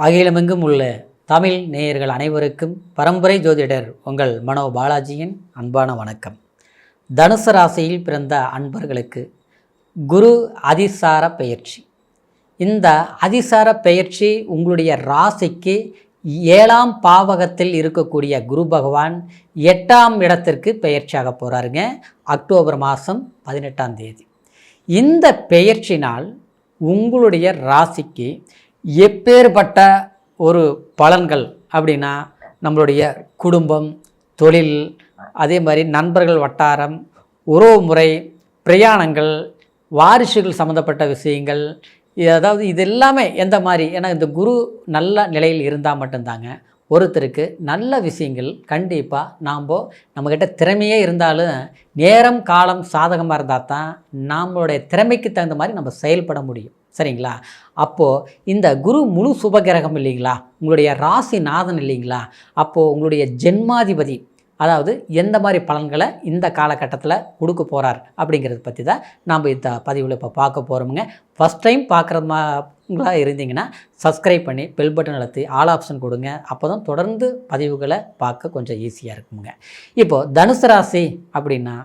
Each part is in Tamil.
அகிலமெங்கும் உள்ள தமிழ் நேயர்கள் அனைவருக்கும் பரம்பரை ஜோதிடர் உங்கள் மனோ பாலாஜியின் அன்பான வணக்கம். தனுசு ராசியில் பிறந்த அன்பர்களுக்கு குரு அதிசார பெயர்ச்சி. இந்த அதிசார பெயர்ச்சி உங்களுடைய ராசிக்கு 7ஆம் பாவகத்தில் இருக்கக்கூடிய குரு பகவான் 8ஆம் இடத்திற்கு பெயர்ச்சியாக போகிறாருங்க. அக்டோபர் மாதம் 18ஆம் தேதி. இந்த பெயர்ச்சினால் உங்களுடைய ராசிக்கு எப்பேற்பட்ட ஒரு பலன்கள் அப்படின்னா, நம்மளுடைய குடும்பம், தொழில், அதே மாதிரி நண்பர்கள் வட்டாரம், உறவு முறை, பிரயாணங்கள், வாரிசுகள் சம்மந்தப்பட்ட விஷயங்கள், அதாவது இது எல்லாமே எந்த மாதிரி, ஏன்னா இந்த குரு நல்ல நிலையில் இருந்தால் மட்டும்தாங்க ஒருத்தருக்கு நல்ல விஷயங்கள் கண்டிப்பாக நம்மக்கிட்ட திறமையே இருந்தாலும் நேரம் காலம் சாதகமாக இருந்தால் தான் நம்மளுடைய திறமைக்கு தகுந்த மாதிரி நம்ம செயல்பட முடியும். சரிங்களா? அப்போது இந்த குரு முழு சுபகிரகம் இல்லைங்களா, உங்களுடைய ராசி நாதன் இல்லைங்களா, அப்போது உங்களுடைய ஜென்மாதிபதி அதாவது எந்த மாதிரி பலன்களை இந்த காலகட்டத்தில் கொடுக்க போகிறார் அப்படிங்கிறத பற்றி தான் நாம் இந்த பதிவில் இப்போ பார்க்க போகிறோமுங்க. ஃபஸ்ட் டைம் பார்க்குறவங்களா இருந்தீங்கன்னா சப்ஸ்கிரைப் பண்ணி பெல் பட்டன் அழுத்தி ஆல் ஆப்ஷன் கொடுங்க. அப்போ தான் தொடர்ந்து பதிவுகளை பார்க்க கொஞ்சம் ஈஸியாக இருக்குங்க. இப்போது தனுசு ராசி அப்படின்னா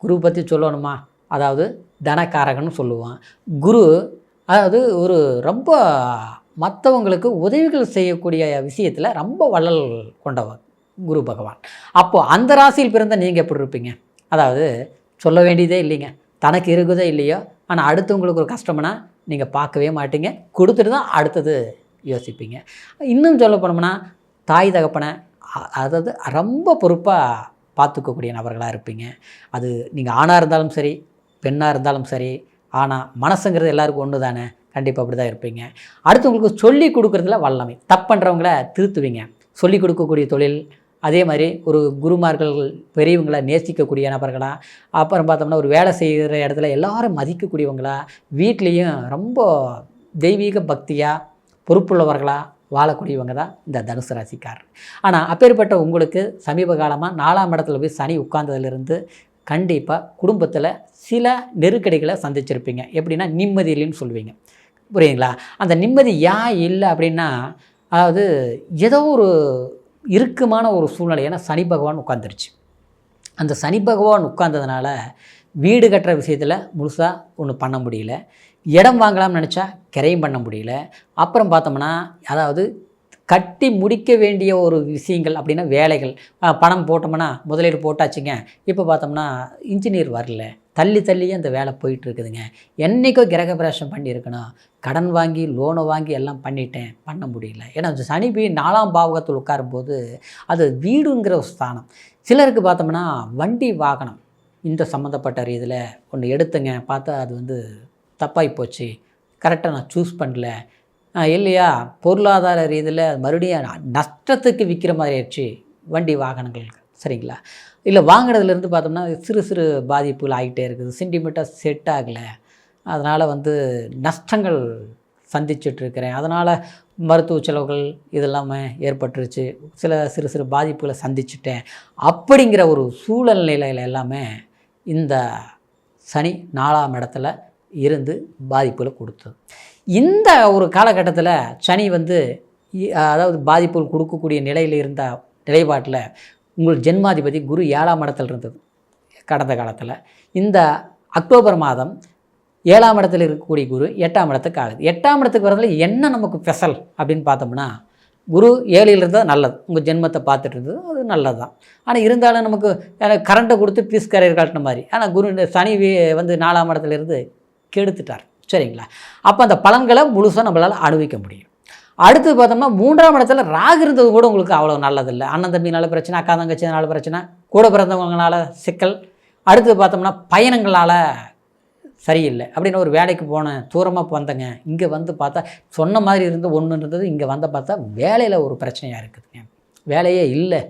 குரு பற்றி சொல்லணுமா, அதாவது தனக்காரகன்னு சொல்லுவான். குரு அதாவது ஒரு ரொம்ப மற்றவங்களுக்கு உதவிகள் செய்யக்கூடிய விஷயத்தில் ரொம்ப வள்ளல் கொண்டவர் குரு பகவான். அப்போது அந்த ராசியில் பிறந்த நீங்கள் எப்படி இருப்பீங்க? அதாவது சொல்ல வேண்டியதே இல்லைங்க, தனக்கு இருக்குதோ இல்லையோ, ஆனால் அடுத்தவங்களுக்கு ஒரு கஷ்டம்னா நீங்கள் பார்க்கவே மாட்டீங்க, கொடுத்துட்டு தான் அடுத்தது யோசிப்பீங்க. இன்னும் சொல்ல போனோம்னா தாய் தகப்பனை அதாவது ரொம்ப பொறுப்பாக பார்த்துக்கக்கூடிய நபர்களாக இருப்பீங்க. அது நீங்கள் ஆணாக இருந்தாலும் சரி, பெண்ணாக இருந்தாலும் சரி. ஆனால் மனசுங்கிறது எல்லாருக்கும் ஒன்று தானே, கண்டிப்பாக அப்படி தான் இருப்பீங்க. அடுத்தவங்களுக்கு சொல்லி கொடுக்குறதுல வல்லமை, தப்பு பண்ணுறவங்கள திருத்துவீங்க. சொல்லி கொடுக்கக்கூடிய தொழில், அதே மாதிரி ஒரு குருமார்கள் பெரியவங்களை நேசிக்கக்கூடிய நபர்களா, அப்புறம் பார்த்தோம்னா ஒரு வேலை செய்கிற இடத்துல எல்லாரும் மதிக்கக்கூடியவங்களா, வீட்லேயும் ரொம்ப தெய்வீக பக்தியாக பொறுப்புள்ளவர்களாக வாழக்கூடியவங்க தான் இந்த தனுசு ராசிக்காரர். ஆனால் அப்பேற்பட்ட உங்களுக்கு சமீப காலமாக 4ஆம் இடத்துல போய் சனி உட்கார்ந்ததுலேருந்து கண்டிப்பாக குடும்பத்தில் சில நெருக்கடிகளை சந்திச்சிருப்பீங்க. எப்படின்னா நிம்மதி இல்லைன்னு சொல்லுவீங்க, புரியுங்களா? அந்த நிம்மதி ஏன் இல்லை அப்படின்னா, அதாவது ஏதோ ஒரு இறுக்கமான ஒரு சூழ்நிலை. ஏன்னா சனி பகவான் உட்காந்துருச்சு. அந்த சனி பகவான் உட்கார்ந்ததுனால வீடு கட்டுற விஷயத்தில் முழுசாக ஒன்றும் பண்ண முடியல, இடம் வாங்கலாம்னு நினச்சா கிரையும் பண்ண முடியல. அப்புறம் பார்த்தோம்னா அதாவது கட்டி முடிக்க வேண்டிய ஒரு விஷயங்கள் அப்படின்னா வேலைகள், பணம் போட்டோம்னா முதலீடு போட்டாச்சுங்க, இப்போ பார்த்தோம்னா இன்ஜினியர் வரல, தள்ளியே அந்த வேலை போயிட்டுருக்குதுங்க. என்றைக்கோ கிரகப்பிரவேசம் பண்ணியிருக்கணும், கடன் வாங்கி லோனை வாங்கி எல்லாம் பண்ணிட்டேன், பண்ண முடியல. ஏன்னா சனி போய் 4ஆம் பாவகத்தில் உட்காரும்போது அது வீடுங்கிற ஒரு ஸ்தானம். சிலருக்கு பார்த்தோம்னா வண்டி வாகனம் இந்த சம்மந்தப்பட்ட ரீதியில் ஒன்று எடுத்துங்க, பார்த்தா அது வந்து தப்பாகி போச்சு, கரெக்டாக நான் சூஸ் பண்ணல, இல்லையா பொருளாதார ரீதியில் மறுபடியும் நஷ்டத்துக்கு விற்கிற மாதிரி ஆயிடுச்சு வண்டி வாகனங்கள். சரிங்களா? இல்லை வாங்கினதுலேருந்து பார்த்தோம்னா சிறு பாதிப்புகள் ஆகிட்டே இருக்குது, சென்டிமீட்டர் செட் ஆகலை, அதனால் வந்து நஷ்டங்கள் சந்திச்சிட்ருக்கிறேன், அதனால் மருத்துவ செலவுகள் இதெல்லாமே ஏற்பட்டுருச்சு, சிறு பாதிப்புகளை சந்திச்சிட்டேன் அப்படிங்கிற ஒரு சூழ்நிலையில் எல்லாமே இந்த சனி 4ஆம் இடத்துல இருந்து பாதிப்புகளை கொடுத்தது. இந்த ஒரு காலகட்டத்தில் சனி வந்து அதாவது பாதிப்புகள் கொடுக்கக்கூடிய நிலையில் இருந்த நிலைப்பாட்டில் உங்கள் ஜென்மாதிபதி குரு 7ஆம் இடத்துல இருந்தது கடந்த காலத்தில். இந்த அக்டோபர் மாதம் 7ஆம் இடத்துல இருக்கக்கூடிய குரு 8ஆம் இடத்துக்கு ஆகுது. 8ஆம் இடத்துக்கு வரதுல என்ன நமக்கு ஸ்பெஷல் அப்படின்னு பார்த்தோம்னா, குரு 7ல் இருந்தால் நல்லது, உங்கள் ஜென்மத்தை பார்த்துட்டு இருந்தது அது நல்லது தான். ஆனால் இருந்தாலும் நமக்கு கரண்ட்டை கொடுத்து பீஸ் கரையர் காட்டின மாதிரி. ஆனால் குரு சனி வந்து 4ஆம் இடத்துல இருந்து கெடுத்துட்டார். சரிங்களா? அப்போ அந்த பலன்களை முழுசாக நம்மளால் அனுபவிக்க முடியும். அடுத்து பார்த்தோம்னா 3ஆம் இடத்துல ராகு இருந்தது கூட உங்களுக்கு அவ்வளோ நல்லதில்லை. அண்ணன் தம்பினால பிரச்சனை, அக்கா தங்கச்சினால பிரச்சனை, கூட பிறந்தவங்களால சிக்கல். அடுத்து பார்த்தோம்னா பயணங்களால் சரியில்லை. அப்படின்னு ஒரு வேலைக்கு போனேன், தூரமாக வந்தேங்க, இங்கே வந்து பார்த்தா சொன்ன மாதிரி ஒன்று இருந்தது, இங்கே வந்த பார்த்தா வேலையில் ஒரு பிரச்சனையாக இருக்குதுங்க, வேலையே இல்லை,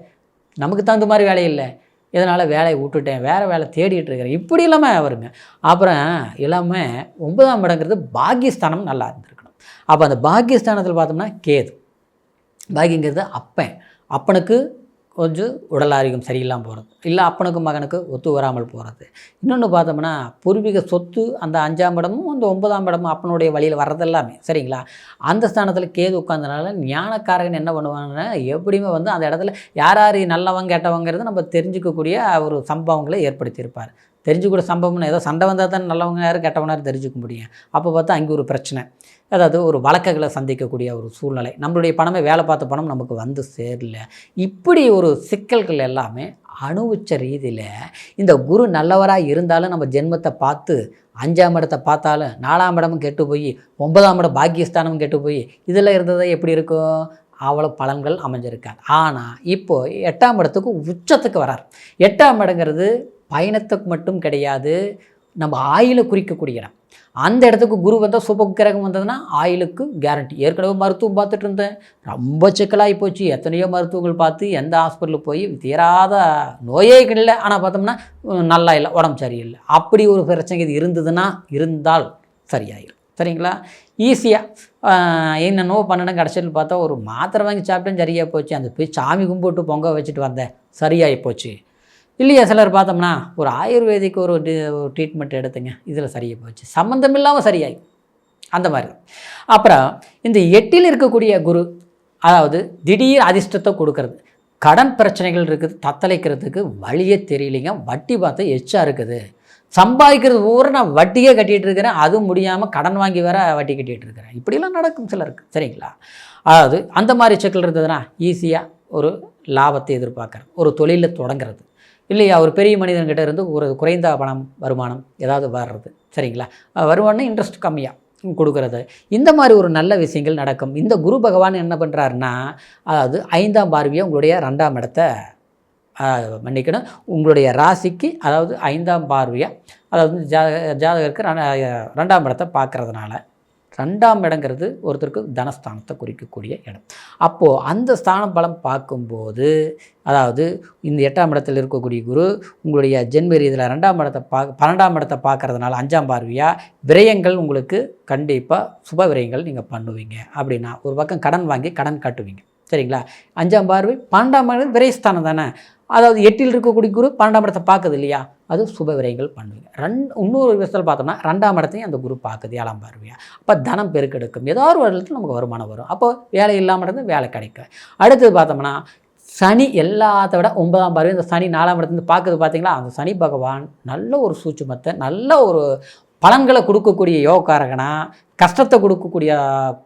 நமக்கு தகுந்த மாதிரி வேலை இல்லை, இதனால் வேலையை விட்டுட்டேன், வேறு வேலை தேடிட்டு இருக்கிறேன், இப்படி இல்லாமல் வருங்க. அப்புறம் எல்லாமே 9ஆம் இடங்கிறது பாக்கியஸ்தானம் நல்லா இருந்திருக்கணும். அப்போ அந்த பாக்கியஸ்தானத்தில் பார்த்தோம்னா கேது, பாக்கியங்கிறது அப்பனுக்கு கொஞ்சம் உடல் ஆரோக்கியம் சரியில்லாமல் போகிறது, இல்லை அப்பனுக்கும் மகனுக்கு ஒத்து வராமல் போகிறது. இன்னொன்று பார்த்தோம்னா பூர்வீக சொத்து அந்த 5ஆம் இடமும் அந்த 9ஆம் இடமும் அப்பனுடைய வழியில் வர்றதெல்லாமே சரிங்களா. அந்த ஸ்தானத்தில் கேது உட்கார்ந்தனால ஞானக்காரகன் என்ன பண்ணுவாங்கன்னா எப்படியுமே வந்து அந்த இடத்துல யார் யார் நல்லவங்க கெட்டவங்கிறது நம்ம தெரிஞ்சுக்கக்கூடிய ஒரு சம்பவங்களை ஏற்படுத்தியிருப்பார். தெரிஞ்சுக்கூட சம்பவம்னு ஏதோ சண்டை வந்தால் தான் நல்லவங்க யாரும் கெட்டவனாரும் தெரிஞ்சுக்க முடியும். அப்போ பார்த்தா அங்கே ஒரு பிரச்சனை, அதாவது ஒரு வழக்குகளை சந்திக்கக்கூடிய ஒரு சூழ்நிலை, நம்மளுடைய பணமே வேலை பார்த்த பணம் நமக்கு வந்து சேரல, இப்படி ஒரு சிக்கல்கள் எல்லாமே அனுபவிச்ச ரீதியில் இந்த குரு நல்லவராக இருந்தாலும் நம்ம ஜென்மத்தை பார்த்து 5ஆம் இடத்தை பார்த்தாலும் 4ஆம் இடமும் கெட்டு போய் 9ஆம் இடம் பாக்கியஸ்தானமும் கெட்டு போய் இதில் இருந்ததை எப்படி இருக்கும், அவ்வளோ பலன்கள் அமைஞ்சிருக்காது. ஆனால் இப்போது 8ஆம் இடத்துக்கு உச்சத்துக்கு வரார். 8ஆம் இடங்கிறது பயணத்துக்கு மட்டும் கிடையாது, நம்ம ஆயுளை குறிக்கக்கூடிய இடம். அந்த இடத்துக்கு குரு வந்தால் சுப கிரகம் வந்ததுன்னா ஆயுளுக்கு கேரண்டி. ஏற்கனவே மருத்துவம் பார்த்துட்டு இருந்தேன், ரொம்ப சிக்கலாகி போச்சு, எத்தனையோ மருத்துவங்கள் பார்த்து எந்த ஹாஸ்பிட்டலுக்கு போய் தீராத நோயே இல்லை, ஆனால் பார்த்தோம்னா நல்லா இல்லை, உடம்பு சரியில்லை. அப்படி ஒரு பிரச்சனை இது இருந்ததுன்னா இருந்தால் சரியாயிடும் சரிங்களா. ஈஸியாக என்னென்னோ பண்ணணும், கடைசியில் பார்த்தா ஒரு மாத்திரை வாங்கி சாப்பிட்டேன் சரியாக போச்சு, அந்த போய் சாமி கும்பிட்டு பொங்க வச்சுட்டு வந்தேன் சரியாகி போச்சு. இல்லையா சிலர் பார்த்தோம்னா ஒரு ஆயுர்வேதிக்கு ஒரு ட்ரீட்மெண்ட் எடுத்துங்க, இதில் சரியாக போச்சு, சம்மந்தம் இல்லாமல் சரியாகி அந்த மாதிரி. அப்புறம் இந்த 8இல் இருக்கக்கூடிய குரு அதாவது திடீர் அதிர்ஷ்டத்தை கொடுக்கறது, கடன் பிரச்சனைகள் இருக்குது, தத்தளிக்கிறதுக்கு வழியே தெரியலைங்க, வட்டி பார்த்தா எச்சா இருக்குது, சம்பாதிக்கிறது பூரா நான் வட்டியே கட்டிகிட்டு இருக்கிறேன், அதுவும் முடியாமல் கடன் வாங்கி வேற வட்டி கட்டிகிட்டு இருக்கிறேன், இப்படிலாம் நடக்கும் சிலருக்கு சரிங்களா. அதாவது அந்த மாதிரி சிக்கல் இருந்ததுன்னா ஈஸியாக ஒரு லாபத்தை எதிர்பார்க்குறது, ஒரு தொழிலில் தொடங்குறது, இல்லையா ஒரு பெரிய மனிதன்கிட்ட இருந்து ஒரு குறைந்த வருமானம் ஏதாவது வர்றது சரிங்களா, வருமானம் இன்ட்ரெஸ்ட் கம்மியாக கொடுக்கறது, இந்த மாதிரி ஒரு நல்ல விஷயங்கள் நடக்கும். இந்த குரு பகவான் என்ன பண்ணுறாருன்னா அதாவது 5ஆம் பார்வையாக உங்களுடைய 2ஆம் இடத்தை மன்னிக்கணும், உங்களுடைய ராசிக்கு அதாவது 5ஆம் பார்வையாக அதாவது ஜாதகருக்கு 2ஆம் இடத்தை பார்க்குறதுனால 2ஆம் இடங்கிறது ஒருத்தருக்கு தனஸ்தானத்தை குறிக்கக்கூடிய இடம். அப்போது அந்த ஸ்தானம் பலம் பார்க்கும்போது அதாவது இந்த 8ஆம் இடத்தில் இருக்கக்கூடிய குரு உங்களுடைய ஜென்ம ரீதியில் 2ஆம் இடத்தை 12ஆம் இடத்தை பார்க்குறதுனால 5ஆம் பார்வையாக விரயங்கள் உங்களுக்கு கண்டிப்பாக சுப விரயங்கள் நீங்கள் பண்ணுவீங்க. அப்படின்னா ஒரு பக்கம் கடன் வாங்கி கடன் கட்டுவீங்க சரிங்களா. 5ஆம் பார்வை 12ஆம் இடம் விரயஸ்தானம் தானே, அதாவது 8இல் இருக்கக்கூடிய குரு 12ஆம் இடத்தை பார்க்குது இல்லையா, அது சுப விரயங்கள் பண்ணுவீங்க. இன்னொரு விஷயத்தில் பார்த்தோம்னா 2ஆம் இடத்தையும் அந்த குரு பார்க்குது 7ஆம் பார்வையாக, அப்போ தனம் பெருக்கெடுக்கும், ஏதாவது ஒரு இடத்துல நமக்கு வருமானம் வரும், அப்போ வேலை இல்லாமல் இருந்து வேலை கிடைக்கும். அடுத்தது பார்த்தோம்னா சனி எல்லாத்த விட 9ஆம் பார்வை இந்த சனி 4ஆம் இடத்துலேருந்து பார்க்குது பார்த்தீங்களா, அந்த சனி பகவான் நல்ல ஒரு சூட்சுமத்தை நல்ல ஒரு பலன்களை கொடுக்கக்கூடிய யோகக்காரகனா, கஷ்டத்தை கொடுக்கக்கூடிய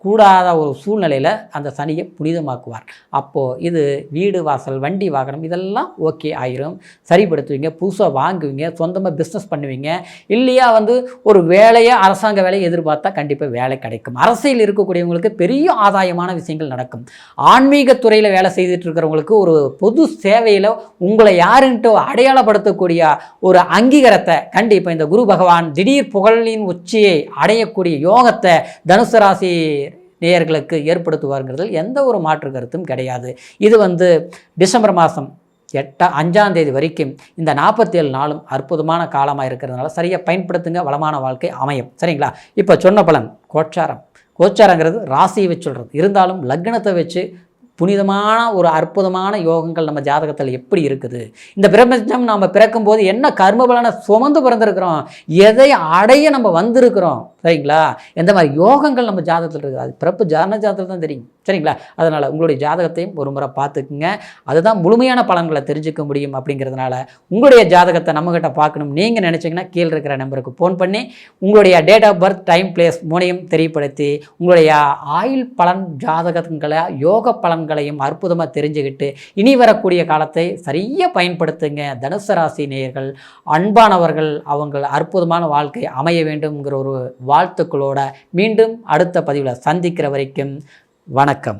கூடாத ஒரு சூழ்நிலையில் அந்த சனியை புனிதமாக்குவார். அப்போது இது வீடு வாசல் வண்டி வாகனம் இதெல்லாம் ஓகே ஆயிரும், சரிப்படுத்துவீங்க, புதுசாக வாங்குவீங்க, சொந்தமாக பிஸ்னஸ் பண்ணுவீங்க, இல்லையா வந்து ஒரு வேலையை அரசாங்க வேலையை எதிர்பார்த்தா கண்டிப்பாக வேலை கிடைக்கும். அரசியல் இருக்கக்கூடியவங்களுக்கு பெரிய ஆதாயமான விஷயங்கள் நடக்கும். ஆன்மீகத்துறையில் வேலை செய்துட்டு இருக்கிறவங்களுக்கு ஒரு பொது சேவையில் உங்களை யாருன்ட்டு அடையாளப்படுத்தக்கூடிய ஒரு அங்கீகாரத்தை கண்டிப்பாக இந்த குரு பகவான் திடீர் புகழின் உச்சியை அடையக்கூடிய யோகத்தை தனுசு ராசி நேயர்களுக்கு ஏற்படுத்துவார்ங்கிறது எந்த ஒரு மாற்று கருத்தும் கிடையாது. இது வந்து டிசம்பர் மாதம் 5ஆம் தேதி வரைக்கும் இந்த 47 நாளும் அற்புதமான காலமாக இருக்கிறதுனால சரியாக பயன்படுத்துங்க, வளமான வாழ்க்கை அமையும் சரிங்களா. இப்போ சொன்ன பலன் கோச்சாரங்கிறது ராசியை வச்சு சொல்கிறது, இருந்தாலும் லக்னத்தை வச்சு புனிதமான ஒரு அற்புதமான யோகங்கள் நம்ம ஜாதகத்தில் எப்படி இருக்குது, இந்த பிரபஞ்சம் நம்ம பிறக்கும்போது என்ன கர்ம பலனை சுமந்து பிறந்திருக்கிறோம், எதை அடைய நம்ம வந்திருக்கிறோம் சரிங்களா, எந்த மாதிரி யோகங்கள் நம்ம ஜாதகத்தில் இருக்குது, அது பிறப்பு ஜாதகத்தில் தான் தெரியும் சரிங்களா. அதனால் உங்களுடைய ஜாதகத்தையும் ஒரு முறை பார்த்துக்குங்க, அதுதான் முழுமையான பலன்களை தெரிஞ்சுக்க முடியும். அப்படிங்கிறதுனால உங்களுடைய ஜாதகத்தை நம்மகிட்ட பார்க்கணும் நீங்கள் நினச்சிங்கன்னா கீழே இருக்கிற நம்பருக்கு ஃபோன் பண்ணி உங்களுடைய date of birth time place மூணையும் தெரியப்படுத்தி உங்களுடைய ஆயுள் பலன் ஜாதகங்களை யோக பலன்களையும் அற்புதமாக தெரிஞ்சுக்கிட்டு இனி வரக்கூடிய காலத்தை சரியாக பயன்படுத்துங்க. தனுசு ராசி நேயர்கள் அன்பானவர்கள், அவங்க அற்புதமான வாழ்க்கை அமைய வேண்டும்ங்கிற ஒரு வாழ்த்துக்களோட மீண்டும் அடுத்த பதிவில் சந்திக்கிற வரைக்கும் வணக்கம்.